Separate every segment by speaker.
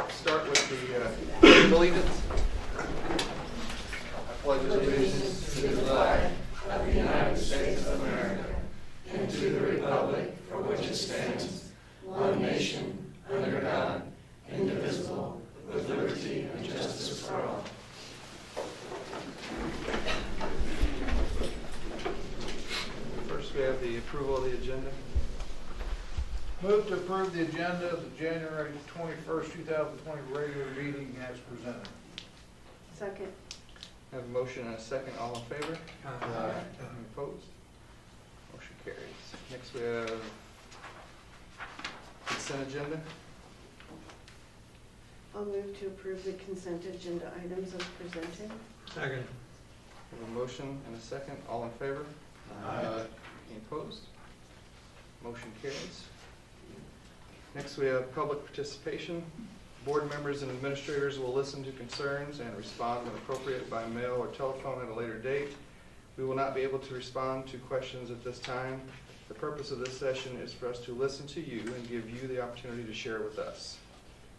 Speaker 1: Start with the allegiance. I pledge allegiance to the flag of the United States of America and to the republic for which it stands, one nation, under God, indivisible, with liberty and justice for all. First, we have the approval of the agenda.
Speaker 2: Move to approve the agenda of the January 21st, 2020 regular meeting as presented.
Speaker 3: Second.
Speaker 1: I have a motion and a second. All in favor?
Speaker 2: Aye.
Speaker 1: Any opposed? Motion carries. Next, we have consent agenda.
Speaker 3: I'll move to approve the consent agenda items as presented.
Speaker 2: Second.
Speaker 1: We have a motion and a second. All in favor?
Speaker 2: Aye.
Speaker 1: Any opposed? Motion carries. Next, we have public participation. Board members and administrators will listen to concerns and respond when appropriate by mail or telephone at a later date. We will not be able to respond to questions at this time. The purpose of this session is for us to listen to you and give you the opportunity to share with us.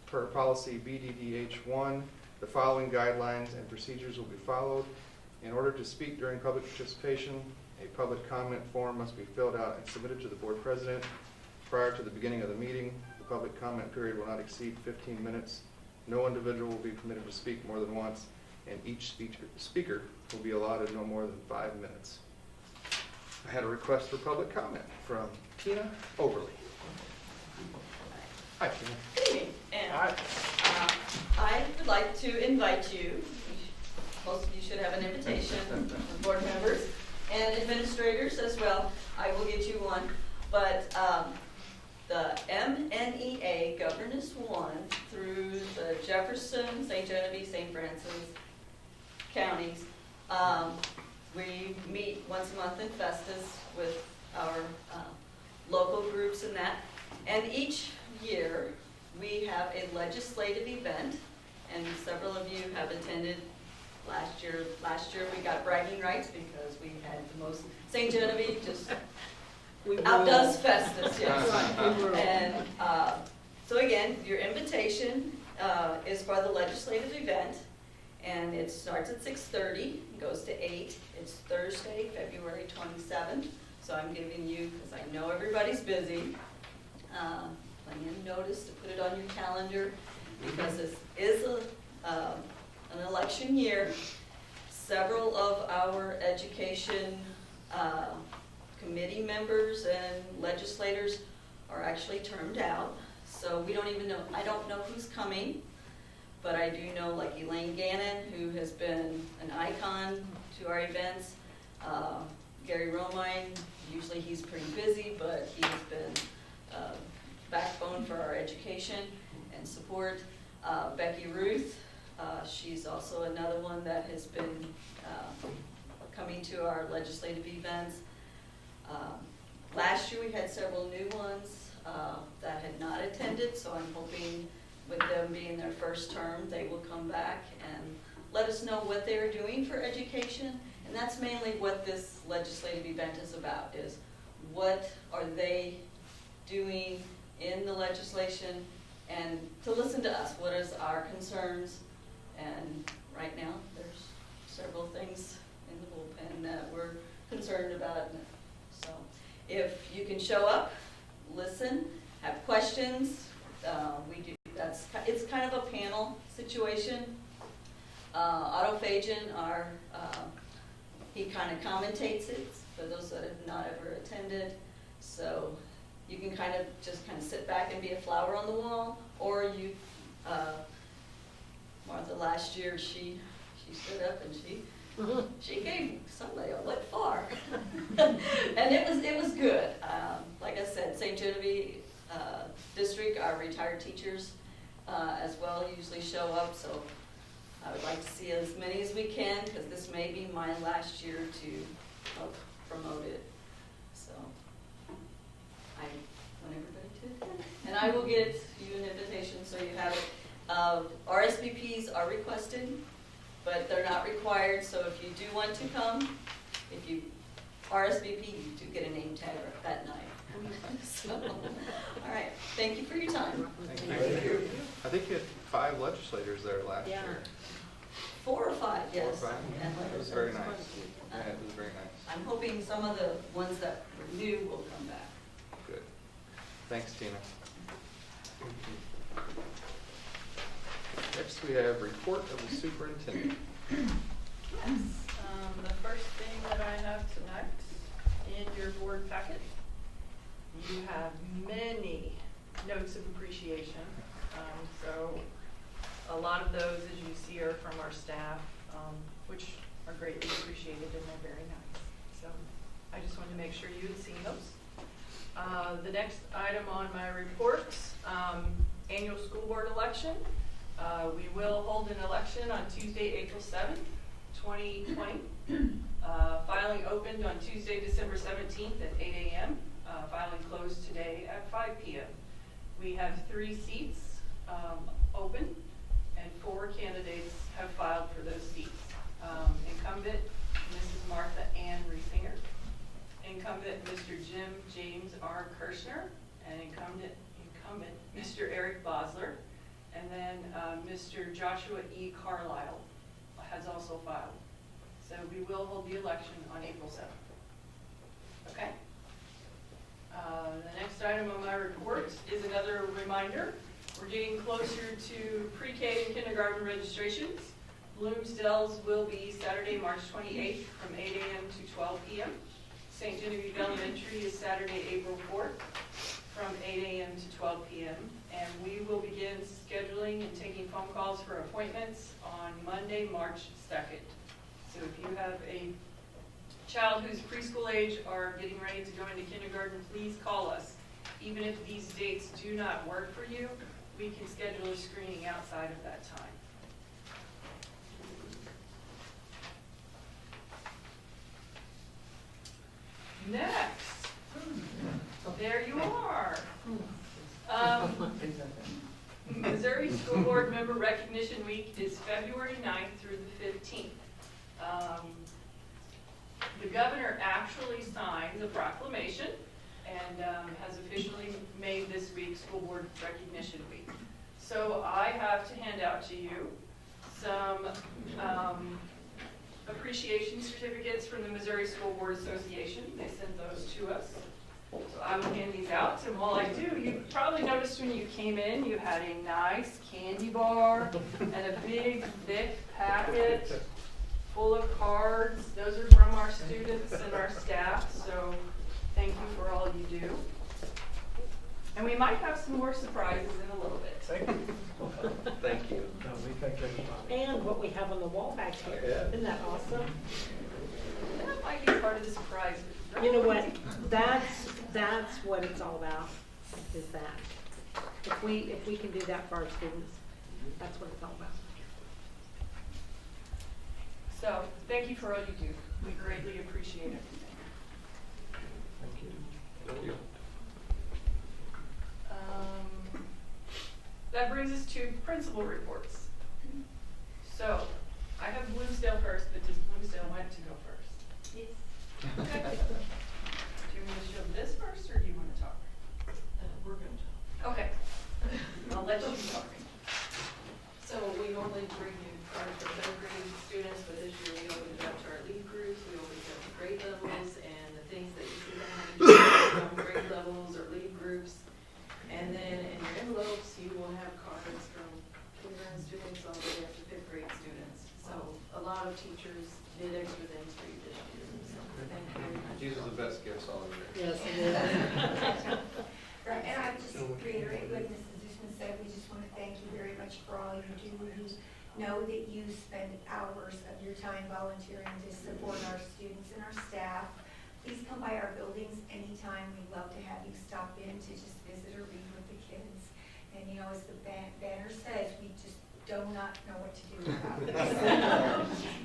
Speaker 1: Per policy BDDH1, the following guidelines and procedures will be followed. In order to speak during public participation, a public comment form must be filled out and submitted to the board president prior to the beginning of the meeting. The public comment period will not exceed 15 minutes. No individual will be permitted to speak more than once, and each speaker will be allotted no more than 5 minutes. I had a request for public comment from Tina Overly. Hi, Tina.
Speaker 4: Good evening, and I would like to invite you, most of you should have an invitation, from board members and administrators as well. I will get you one, but the MNEA Governance 1 through the Jefferson, St. Genevieve, St. Francis counties, we meet once a month in Festus with our local groups and that, and each year we have a legislative event, and several of you have attended last year. Last year we got bragging rights because we had the most, St. Genevieve just outdoes Festus, yes. And so again, your invitation is for the legislative event, and it starts at 6:30, goes to 8. It's Thursday, February 27th. So I'm giving you, because I know everybody's busy, plenty of notice to put it on your calendar, because this is an election year. Several of our education committee members and legislators are actually termed out, so we don't even know, I don't know who's coming, but I do know like Elaine Gannon, who has been an icon to our events, Gary Romine, usually he's pretty busy, but he's been backbone for our education and support. Becky Ruth, she's also another one that has been coming to our legislative events. Last year we had several new ones that had not attended, so I'm hoping with them being their first term, they will come back and let us know what they're doing for education. And that's mainly what this legislative event is about, is what are they doing in the legislation, and to listen to us, what is our concerns. And right now there's several things in the bullpen that we're concerned about. So if you can show up, listen, have questions, we do. It's kind of a panel situation. Otto Fajan, he kind of commentates it for those that have not ever attended. So you can kind of sit back and be a flower on the wall, or you, Martha last year, she stood up and she gave somebody a lit far. And it was good. Like I said, St. Genevieve District, our retired teachers as well usually show up, so I would like to see as many as we can, because this may be my last year to help promote it. So I want everybody to attend. And I will get you an invitation so you have it. RSVPs are requested, but they're not required, so if you do want to come, if you RSVP, you do get a name tag that night. So, all right, thank you for your time.
Speaker 1: Thank you. I think you had 5 legislators there last
Speaker 3: Yeah.
Speaker 1: year.
Speaker 4: 4 or 5, yes.
Speaker 1: 4 or 5?
Speaker 4: And
Speaker 1: It was very nice. Yeah, it was very nice.
Speaker 4: I'm hoping some of the ones that were new will come back.
Speaker 1: Good. Thanks, Tina. Next, we have report of the superintendent.
Speaker 5: Yes, the first thing that I have tonight in your board packet, you have many notes of appreciation. So a lot of those, as you see, are from our staff, which are greatly appreciated and they're very nice. So I just wanted to make sure you had seen those. The next item on my report, annual school board election. We will hold an election on Tuesday, April 7th, 2020. Filing opened on Tuesday, December 17th at 8 a.m. Filing closed today at 5 p.m. We have 3 seats open, and 4 candidates have filed for those seats. Incumbent, Mrs. Martha Ann Riesinger. Incumbent, Mr. Jim James R. Kirshner. And incumbent, Mr. Eric Bosler. And then Mr. Joshua E. Carlisle has also filed. So we will hold the election on April 7th. Okay? The next item on my report is another reminder. We're getting closer to pre-K and kindergarten registrations. Bloomsdale's will be Saturday, March 28th from 8 a.m. to 12 p.m. St. Genevieve Elementary is Saturday, April 4th from 8 a.m. to 12 p.m. And we will begin scheduling and taking phone calls for appointments on Monday, March 2nd. So if you have a child who's preschool age or getting ready to go into kindergarten, please call us. Even if these dates do not work for you, we can schedule a screening outside of that time. Next, there you are. Missouri School Board Member Recognition Week is February 9th through the 15th. The governor actually signs a proclamation and has officially made this week School Board Recognition Week. So I have to hand out to you some appreciation certificates from the Missouri School Board Association. They sent those to us. So I will hand these out, and while I do, you probably noticed when you came in, you had a nice candy bar and a big, thick packet full of cards. Those are from our students and our staff, so thank you for all you do. And we might have some more surprises in a little bit.
Speaker 2: Thank you.
Speaker 1: Thank you.
Speaker 2: No, we thank everybody.
Speaker 3: And what we have on the wall back here.
Speaker 1: Yeah.
Speaker 3: Isn't that awesome?
Speaker 5: That might be part of the surprise.
Speaker 3: You know what? That's what it's all about, is that. If we can do that for our students, that's what it's all about.
Speaker 5: So, thank you for all you do. We greatly appreciate everything.
Speaker 2: Thank you.
Speaker 1: Thank you.
Speaker 5: That brings us to principal reports. So, I have Bloomsdale first, but does Bloomsdale want to go first? Yes. Okay. Do you want to show this first, or do you want to talk? We're going to talk. Okay. I'll let you talk.
Speaker 6: So we normally bring you our third grade students, but this year we opened it up to our lead groups. We opened it up to grade levels, and the things that you see behind you, grade levels or lead groups. And then in your envelopes, you will have cards from kindergarten students all the way up to 5th grade students. So a lot of teachers did extra things for you this year. So thank you very much.
Speaker 1: These are the best gifts all year.
Speaker 3: Yes, it is.
Speaker 7: Right, and I just reiterate what Mrs. Zussman said, we just want to thank you very much for all you do. We know that you spend hours of your time volunteering to support our students and our staff. Please come by our buildings anytime. We'd love to have you stop in to just visit or read with the kids. And you know, as the banner says, we just do not know what to do about this.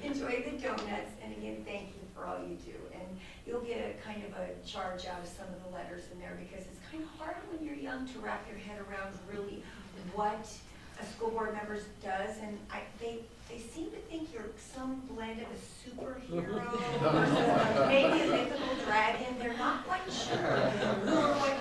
Speaker 7: Enjoy the donuts, and again, thank you for all you do. And you'll get a kind of a charge out of some of the letters in there, because it's kind of hard when you're young to wrap your head around really what a school board member does. And they seem to think you're some blend of a superhero versus maybe a mythical dragon. They're not quite sure who or what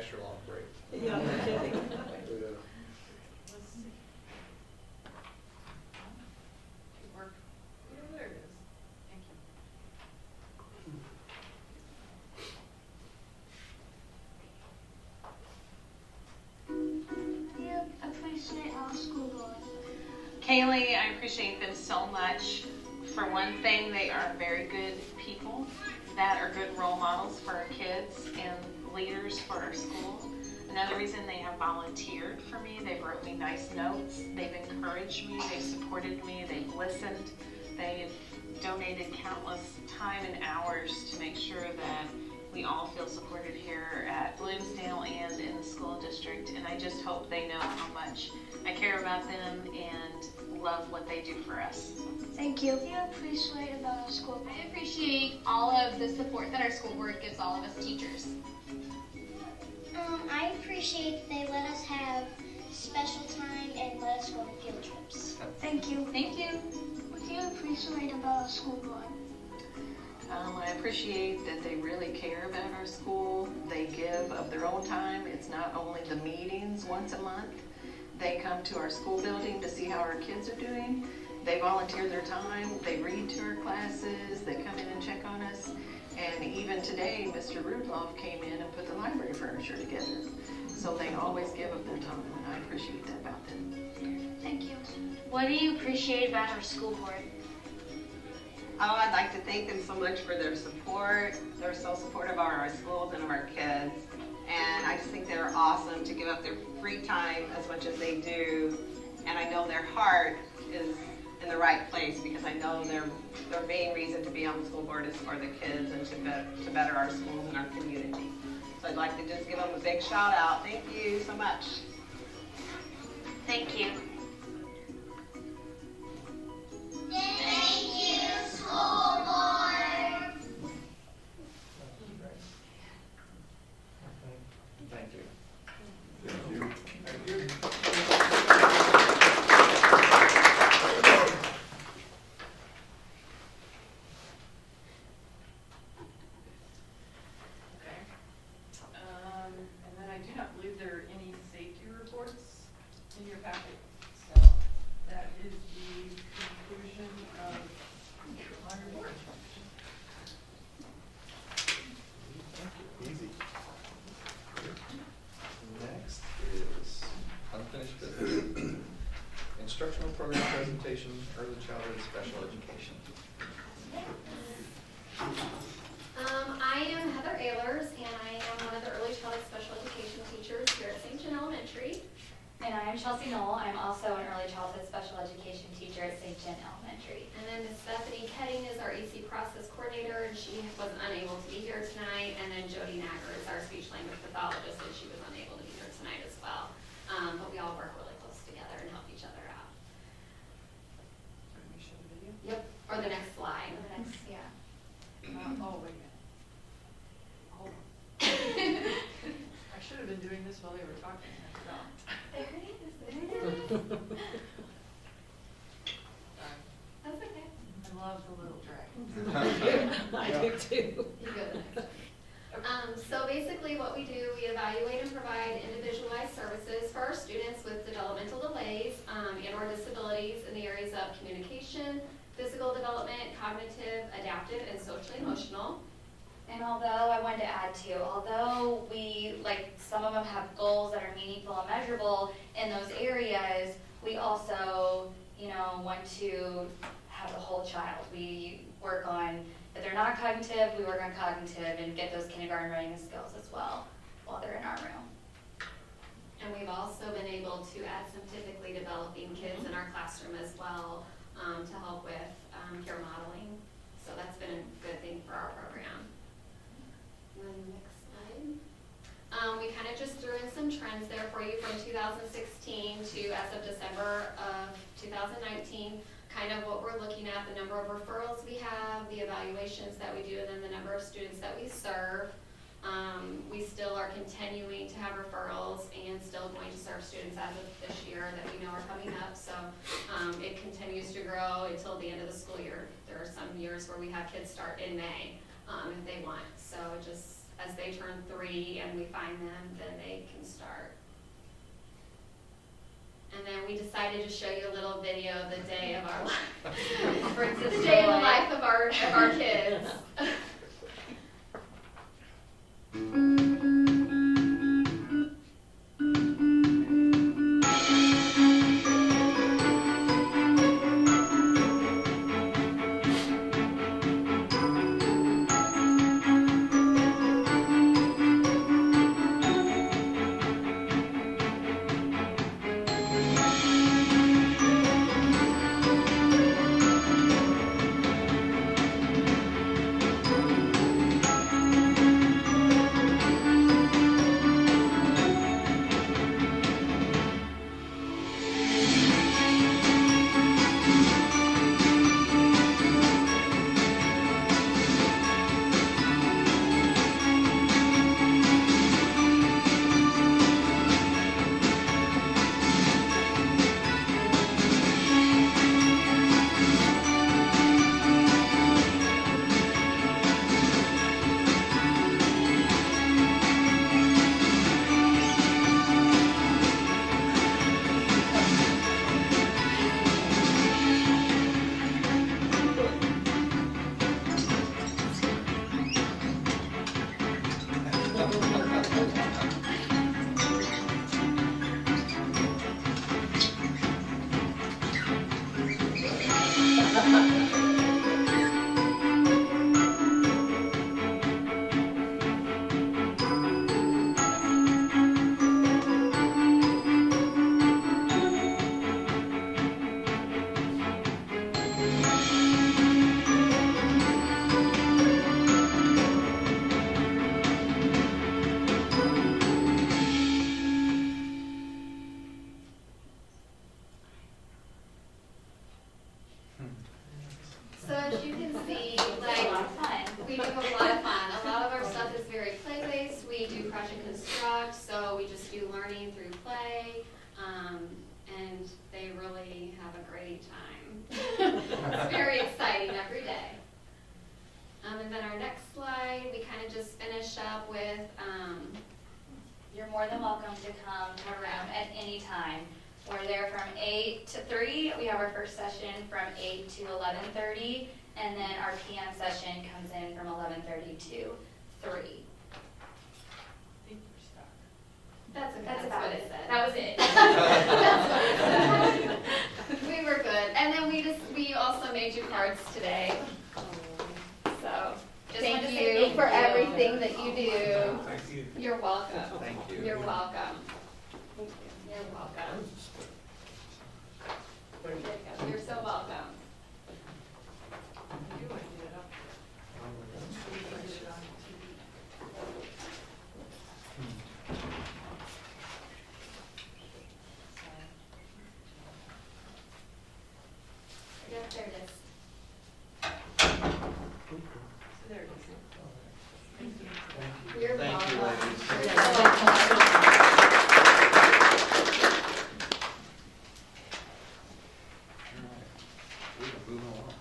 Speaker 2: extra long break.
Speaker 3: Yeah, no kidding.
Speaker 5: Let's see. Work. Yeah, there it is. Thank you.
Speaker 8: Appreciate our school board. Kaylee, I appreciate them so much. For one thing, they are very good people that are good role models for our kids and leaders for our school. Another reason, they have volunteered for me. They wrote me nice notes. They've encouraged me. They've supported me. They've listened. They've donated countless time and hours to make sure that we all feel supported here at Bloomsdale and in the school district. And I just hope they know how much I care about them and love what they do for us.
Speaker 7: Thank you.
Speaker 8: What do you appreciate about our school?
Speaker 9: I appreciate all of the support that our school board gives all of us teachers.
Speaker 10: I appreciate they let us have special time and let us go on field trips.
Speaker 7: Thank you.
Speaker 9: Thank you.
Speaker 8: What do you appreciate about our school board? I appreciate that they really care about our school. They give of their own time. It's not only the meetings once a month. They come to our school building to see how our kids are doing. They volunteer their time. They read to our classes. They come in and check on us. And even today, Mr. Rudloff came in and put the library furniture together. So they always give of their time, and I appreciate that about them.
Speaker 10: Thank you. What do you appreciate about our school board?
Speaker 11: Oh, I'd like to thank them so much for their support. They're so supportive of our schools and of our kids. And I just think they're awesome to give up their free time as much as they do. And I know their heart is in the right place because I know their main reason to be on the school board is for the kids and to better our schools and our community. So I'd like to just give them a big shout out. Thank you so much.
Speaker 10: Thank you.
Speaker 8: Thank you, school board.
Speaker 1: Thank you.
Speaker 2: Thank you.
Speaker 5: Okay. And then I do not believe there are any safety reports in your packet. So that is the conclusion of my report.
Speaker 1: Easy. Next is unfinished business. Instructional program presentation, early childhood special education.
Speaker 12: I am Heather Ehlers, and I am one of the early childhood special education teachers here at St. John Elementary.
Speaker 13: And I am Chelsea Knoll. I'm also an early childhood special education teacher at St. John Elementary.
Speaker 12: And then Miss Stephanie Ketting is our EC process coordinator, and she was unable to be here tonight. And then Jody Nagger is our speech language pathologist, and she was unable to be here tonight as well. But we all work really close together and help each other out.
Speaker 5: Can we show the video?
Speaker 12: Yep. Or the next slide.
Speaker 13: The next, yeah.
Speaker 5: Oh, wait a minute. Hold on. I should have been doing this while they were talking. I forgot.
Speaker 12: There it is. There it is.
Speaker 5: Sorry.
Speaker 12: That's okay.
Speaker 5: I love the little dragon.
Speaker 3: I do too.
Speaker 12: You go to the next one. So basically what we do, we evaluate and provide individualized services for our students with developmental delays and/or disabilities in the areas of communication, physical development, cognitive, adaptive, and social emotional.
Speaker 13: And although I wanted to add too, although we, like, some of them have goals that are meaningful and measurable in those areas, we also, want to have the whole child. We work on, if they're not cognitive, we work on cognitive and get those kindergarten writing skills as well while they're in our room.
Speaker 12: And we've also been able to add some typically developing kids in our classroom as well to help with peer modeling. So that's been a good thing for our program. And then next slide. We kind of just threw in some trends there for you from 2016 to as of December of 2019. Kind of what we're looking at, the number of referrals we have, the evaluations that we do, and then the number of students that we serve. We still are continuing to have referrals and still going to serve students as of this year that we know are coming up. So it continues to grow until the end of the school year. There are some years where we have kids start in May if they want. So just as they turn 3 and we find them, then they can start. And then we decided to show you a little video of the day of our life.
Speaker 3: Brings us
Speaker 12: The day in the
Speaker 3: joy.
Speaker 12: life of our kids. So as you can see, we do have a lot of fun. A lot of our stuff is very play-based. We do project construct, so we just do learning through play, and they really have a great time. It's very exciting every day. And then our next slide, we kind of just finish up with,
Speaker 13: You're more than welcome to come to our room at any time. We're there from 8 to 3. We have our first session from 8 to 11:30, and then our PM session comes in from 11:30 to 3.
Speaker 12: that's
Speaker 13: about
Speaker 12: what
Speaker 13: it.
Speaker 12: it said.
Speaker 13: That was it.
Speaker 12: That's what it said. We were good. And then we also made you cards today. So just
Speaker 13: Thank
Speaker 12: wanted to
Speaker 13: you
Speaker 12: say thank
Speaker 13: for
Speaker 12: you.
Speaker 13: everything that you do.
Speaker 1: Thank you.
Speaker 12: You're welcome.
Speaker 1: Thank you.
Speaker 12: You're welcome. You're welcome. You're so welcome. Yep, there it is.
Speaker 5: There it is.
Speaker 12: You're
Speaker 1: Thank you,
Speaker 12: welcome.
Speaker 1: ladies.
Speaker 12: You're so welcome.
Speaker 1: Moving along.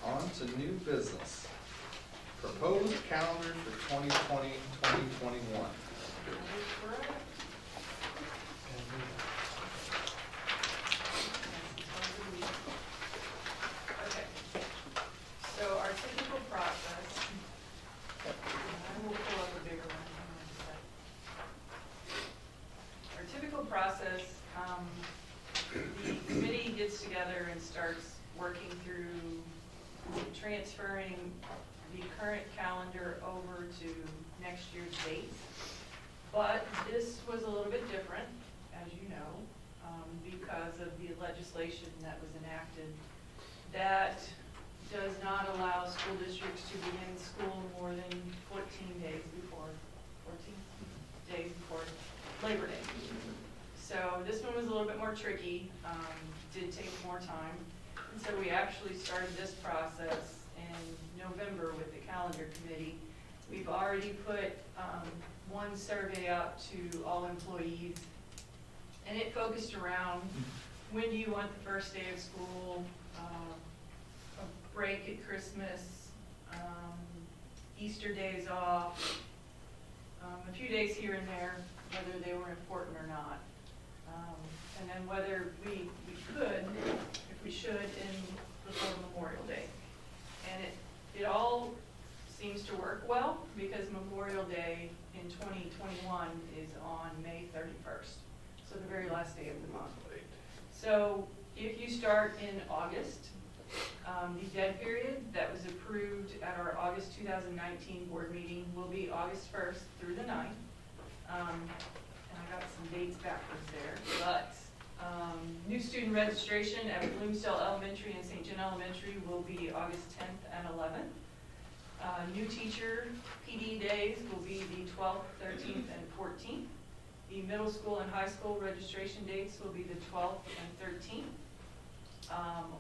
Speaker 1: On to new business. Proposed calendar for 2020-2021.
Speaker 5: Okay, so our typical process, I will pull up a bigger one. Our typical process, the committee gets together and starts working through transferring the current calendar over to next year's dates. But this was a little bit different, as you know, because of the legislation that was enacted that does not allow school districts to begin school more than 14 days before Labor Day. So this one was a little bit more tricky, did take more time. And so we actually started this process in November with the calendar committee. We've already put one survey out to all employees, and it focused around when do you want the first day of school, a break at Christmas, Easter days off, a few days here and there, whether they were important or not. And then whether we could, if we should, in before Memorial Day. And it all seems to work well because Memorial Day in 2021 is on May 31st, so the very last day of the month. So if you start in August, the dead period that was approved at our August 2019 board meeting will be August 1st through the 9th. And I got some dates backwards there, but new student registration at Bloomsdale Elementary and St. John Elementary will be August 10th and 11th. New teacher PD days will be the 12th, 13th, and 14th. The middle school and high school registration dates will be the 12th and 13th.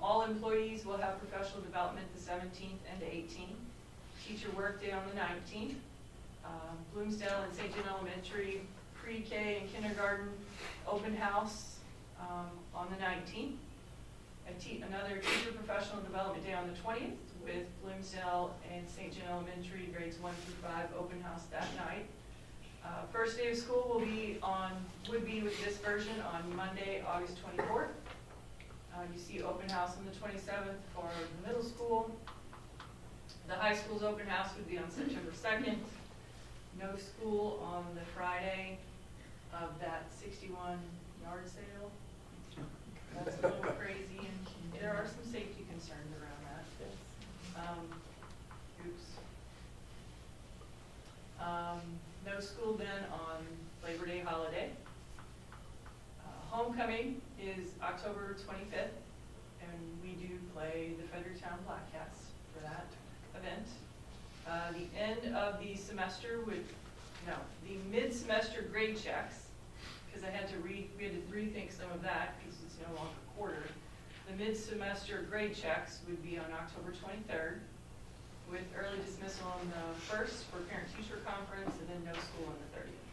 Speaker 5: All employees will have professional development the 17th and 18th. Teacher workday on the 19th. Bloomsdale and St. John Elementary pre-K and kindergarten open house on the 19th. Another teacher professional development day on the 20th with Bloomsdale and St. John Elementary grades 1 through 5 open house that night. First day of school would be with this version on Monday, August 24th. You see open house on the 27th for the middle school. The high school's open house would be on September 2nd. No school on the Friday of that 61 yard sale. That's a little crazy, and there are some safety concerns around that. No school then on Labor Day holiday. Homecoming is October 25th, and we do play the Fredericktown Black Cats for that event. The end of the semester the mid-semester grade checks, because we had to rethink some of that because it's no longer quarter. The mid-semester grade checks would be on October 23rd, with early dismissal on the 1st for parent-teacher conference, and then no school on the 30th.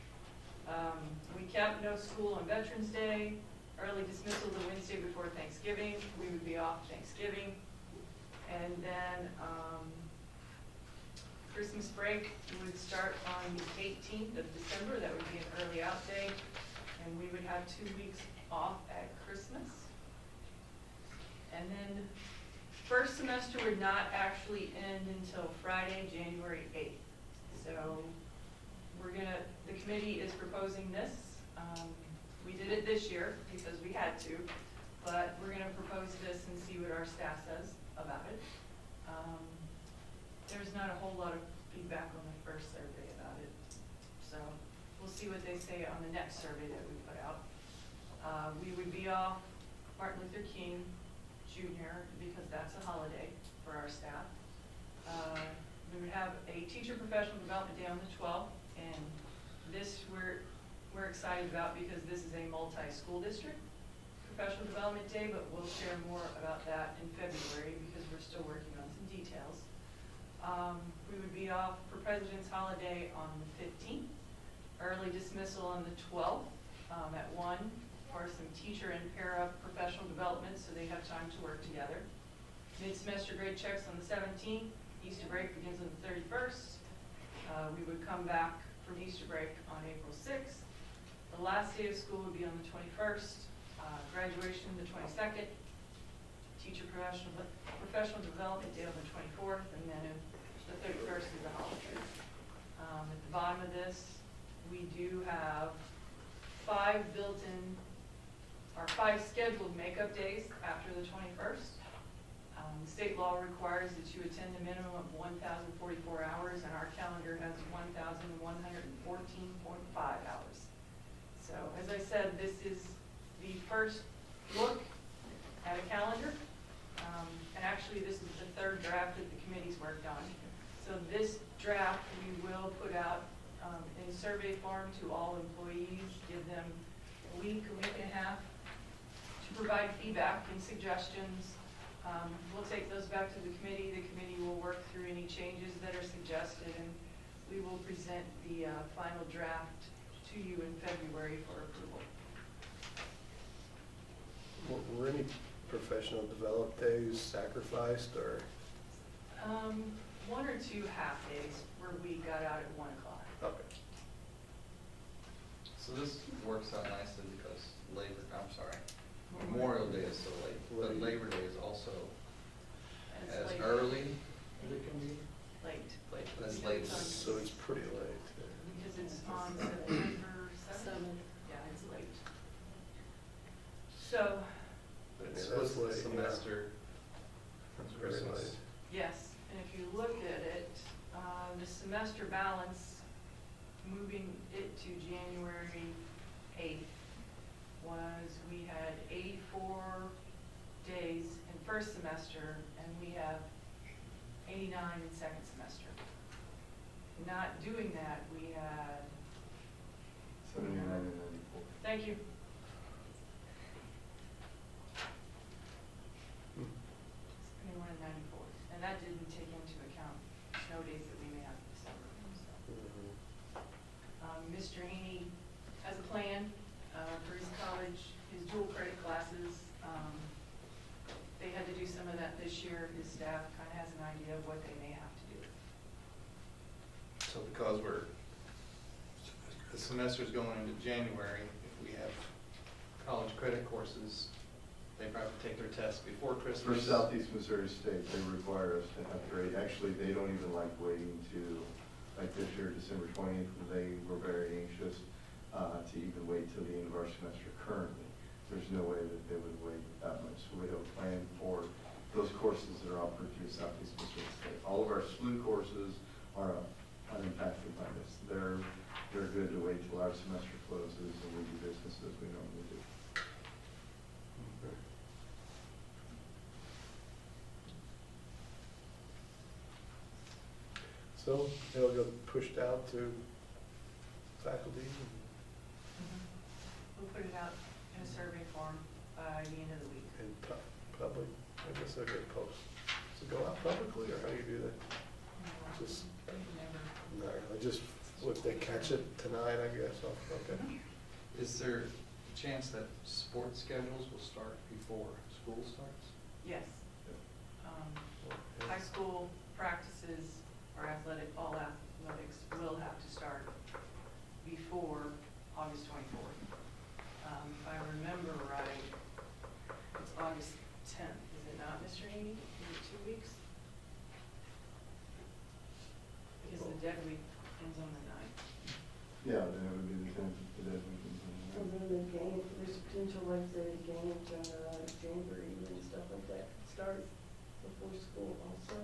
Speaker 5: We kept no school on Veterans Day, early dismissal the Wednesday before Thanksgiving. We would be off Thanksgiving. And then Christmas break would start on the 18th of December. That would be an early out day. And we would have 2 weeks off at Christmas. And then first semester would not actually end until Friday, January 8th. So the committee is proposing this. We did it this year because we had to, but we're gonna propose this and see what our staff says about it. There's not a whole lot of feedback on the first survey about it. So we'll see what they say on the next survey that we put out. We would be off Martin Luther King Jr. because that's a holiday for our staff. We would have a teacher professional development day on the 12th, and this we're excited about because this is a multi-school district professional development day, but we'll share more about that in February because we're still working on some details. We would be off for President's Holiday on the 15th, early dismissal on the 12th at 1 for some teacher and para professional development so they have time to work together. Mid-semester grade checks on the 17th. Easter break begins on the 31st. We would come back from Easter break on April 6th. The last day of school would be on the 21st. Graduation the 22nd. Teacher professional development day on the 24th, and then the 31st is the holiday. At the bottom of this, we do have 5 scheduled makeup days after the 21st. State law requires that you attend a minimum of 1,044 hours, and our calendar has 1,114.5 hours. So, as I said, this is the first look at a calendar, and actually this is the 3rd draft that the committee's worked on. So this draft we will put out in survey form to all employees, give them a week and a half to provide feedback and suggestions. We'll take those back to the committee. The committee will work through any changes that are suggested, and we will present the final draft to you in February for approval.
Speaker 14: Were any professional development days sacrificed, or?
Speaker 5: 1 or 2 half days where we got out at 1 o'clock.
Speaker 1: Okay.
Speaker 14: So this works out nicely because Memorial Day is so late, but Labor Day is also
Speaker 5: And it's
Speaker 14: as
Speaker 5: late.
Speaker 14: early as it can be.
Speaker 5: Late.
Speaker 14: Late, that's
Speaker 5: Because
Speaker 14: late.
Speaker 5: it's on-
Speaker 1: So it's pretty late.
Speaker 5: Because it's on September 7th. Yeah, it's late. So,
Speaker 14: But it
Speaker 1: Yeah,
Speaker 14: splits
Speaker 1: that's
Speaker 14: the
Speaker 1: late, yeah.
Speaker 14: semester.
Speaker 1: That's very
Speaker 14: Christmas.
Speaker 1: late.
Speaker 5: yes, and if you look at it, the semester balance, moving it to January 8th, was we had 84 days in first semester, and we have 89 in second semester. Not doing that, we had,
Speaker 15: 79 and 94.
Speaker 5: thank you. 71 and 94, and that didn't take into account snow days that we may have in December, so. Mr. Haney has a plan for his college, his dual credit classes. They had to do some of that this year. His staff kind of has an idea of what they may have to do.
Speaker 1: So because the semester's going into January, if we have college credit courses, they probably take their test before
Speaker 15: For
Speaker 1: Christmas.
Speaker 15: Southeast Missouri State, they require us to have grade, actually, they don't even like waiting to, like this year, December 20th, they were very anxious to even wait till the end of our semester currently. There's no way that they would wait that much, so we have a plan for those courses that are offered through Southeast Missouri State. All of our SLU courses are unimpacted by this. They're good to wait till our semester closes and we do business as we normally do.
Speaker 1: Okay. So it'll go pushed out to faculty?
Speaker 5: We'll put it out in a survey form by the end of the week.
Speaker 1: And public, I guess I'll get post. Does it go out publicly, or how do you do that? Just, no, I just, would they catch it tonight, I guess, okay.
Speaker 14: Is there a chance that sports schedules will start before school starts?
Speaker 5: Yes. High school practices or all athletics will have to start before August 24th. If I remember right, it's August 10th, is it not, Mr. Haney? Is it 2 weeks? Because the dead week ends on the 9th.
Speaker 15: Yeah, then it would be the 10th, the dead week.
Speaker 16: And then the game, there's potential, like the games and Jamboree and stuff like that could start before school also.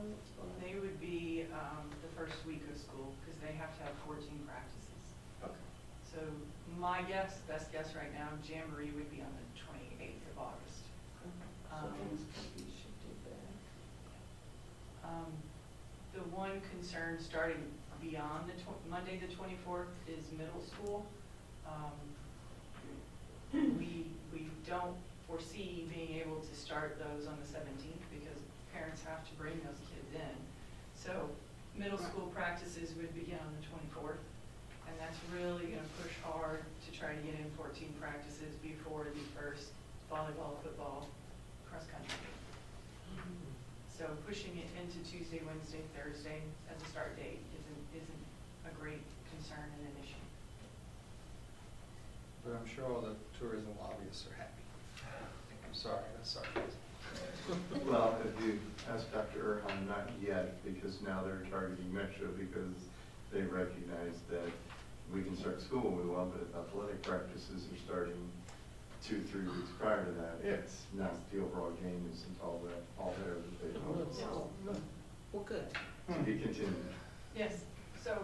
Speaker 5: They would be the first week of school because they have to have 14 practices.
Speaker 16: Okay.
Speaker 5: So my guess, best guess right now, Jamboree would be on the 28th of August.
Speaker 16: So things could be shifted back.
Speaker 5: The one concern starting beyond Monday the 24th is middle school. We don't foresee being able to start those on the 17th because parents have to bring those kids in. So middle school practices would begin on the 24th, and that's really going to push hard to try to get in 14 practices before the first volleyball, football, cross country. So pushing it into Tuesday, Wednesday, Thursday as a start date isn't a great concern and an issue.
Speaker 14: But I'm sure all the tourism lobbyists are happy. I'm sorry, that's sarcasm.
Speaker 15: Well, if you ask Dr. Erhan, not yet, because now they're targeting Metro because they recognize that we can start school when we want, but if athletic practices are starting 2-3 weeks prior to that, it's not, the overall game isn't all there that they want.
Speaker 3: No, well, good.
Speaker 15: To be continued.
Speaker 5: Yes, so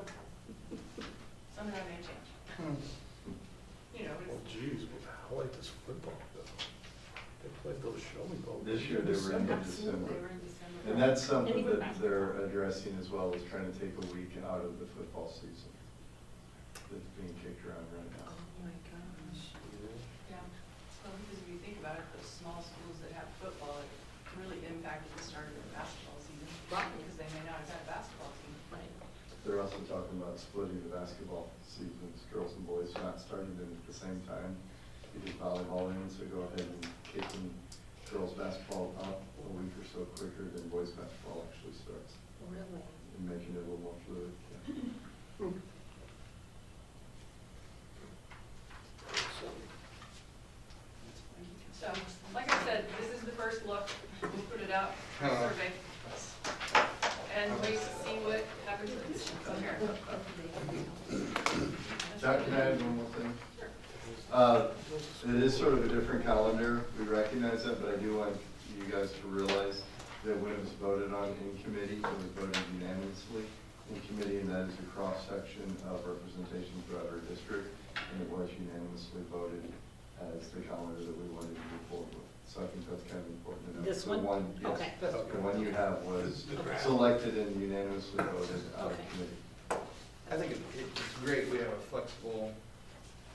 Speaker 5: some of that may change. You know,
Speaker 1: Well, geez, how late does football go? They played those show me balls.
Speaker 15: This year they were in
Speaker 5: they
Speaker 15: December.
Speaker 5: were in December.
Speaker 15: And that's something that they're addressing as well, is trying to take a week out of the football season that's being kicked around right now.
Speaker 5: Oh my gosh. Yeah, well, because if you think about it, those small schools that have football, it really impacted the start of their basketball season.
Speaker 3: Right.
Speaker 5: Because they may not have had a basketball team.
Speaker 3: Right.
Speaker 15: They're also talking about splitting the basketball seasons, girls and boys, not starting them at the same time. You do volleyball in, so go ahead and kick them girls basketball up a week or so quicker than boys basketball actually starts.
Speaker 3: Really?
Speaker 15: And making it a little more fluid. Yeah.
Speaker 5: So, like I said, this is the first look. We'll put it out for survey. And wait to see what happens from here.
Speaker 15: Jack, can I add one more thing? It is sort of a different calendar. We recognize that, but I do want you guys to realize that when it was voted on in committee, it was voted unanimously in committee, and that is a cross-section of representation throughout our district, and it was unanimously voted as the calendar that we wanted to move forward with. So I think that's kind of important to know.
Speaker 3: This one?
Speaker 15: Yes,
Speaker 3: Okay.
Speaker 15: the one you have was
Speaker 3: Okay.
Speaker 15: selected and unanimously voted out of
Speaker 3: Okay.
Speaker 15: committee.
Speaker 1: I think it's great we have a flexible,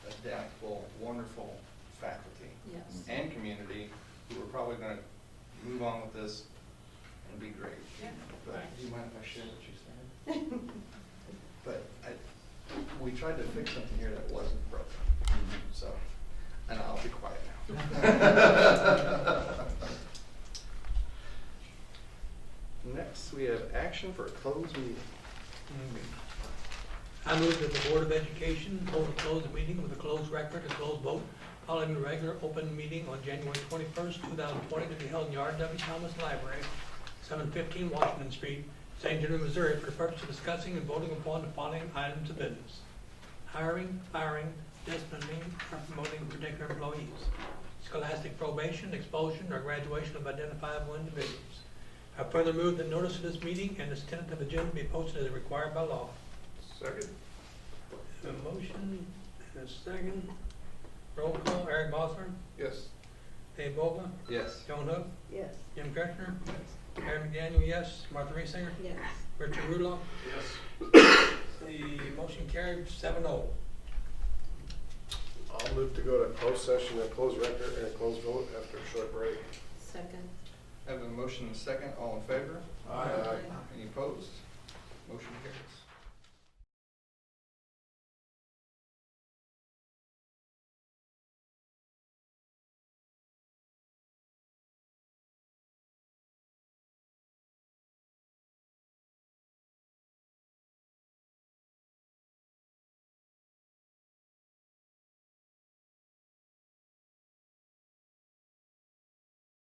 Speaker 1: adaptable, wonderful faculty
Speaker 3: Yes.
Speaker 1: and community who are probably going to move on with this and be great.
Speaker 5: Yeah.
Speaker 1: But do you mind if I share what you said? But we tried to fix something here that wasn't broken, so, and I'll be quiet now. Next, we have action for a closed meeting.
Speaker 17: I move that the Board of Education hold a closed meeting with a closed record and closed vote following the regular open meeting on January 21st, 2020 to be held in Yard W. Thomas Library, 715 Washington Street, St. Genevieve, Missouri, for the purpose of discussing and voting upon the following items of business: hiring, firing, disciplining, or promoting particular employees, scholastic probation, expulsion, or graduation of identifiable individuals. I further move that notice of this meeting and its tentative agenda be posted as required by law.
Speaker 1: Second.
Speaker 17: A motion and a second. Roll call, Eric Bosler,
Speaker 1: Yes.
Speaker 17: Dave Vogel,
Speaker 1: Yes.
Speaker 17: Joan Hook,
Speaker 16: Yes.
Speaker 17: Jim Kirchner, Harry McDaniel, yes, Martha Reesinger,
Speaker 3: Yes.
Speaker 17: Richard Rudow.
Speaker 2: Yes.
Speaker 17: The motion carried 7-0.
Speaker 18: I'll move to go to closed session, a closed record, and a closed vote after a short break.
Speaker 3: Second.
Speaker 1: I have a motion and a second. All in favor?
Speaker 18: Aye.
Speaker 1: Any opposed? Motion carries.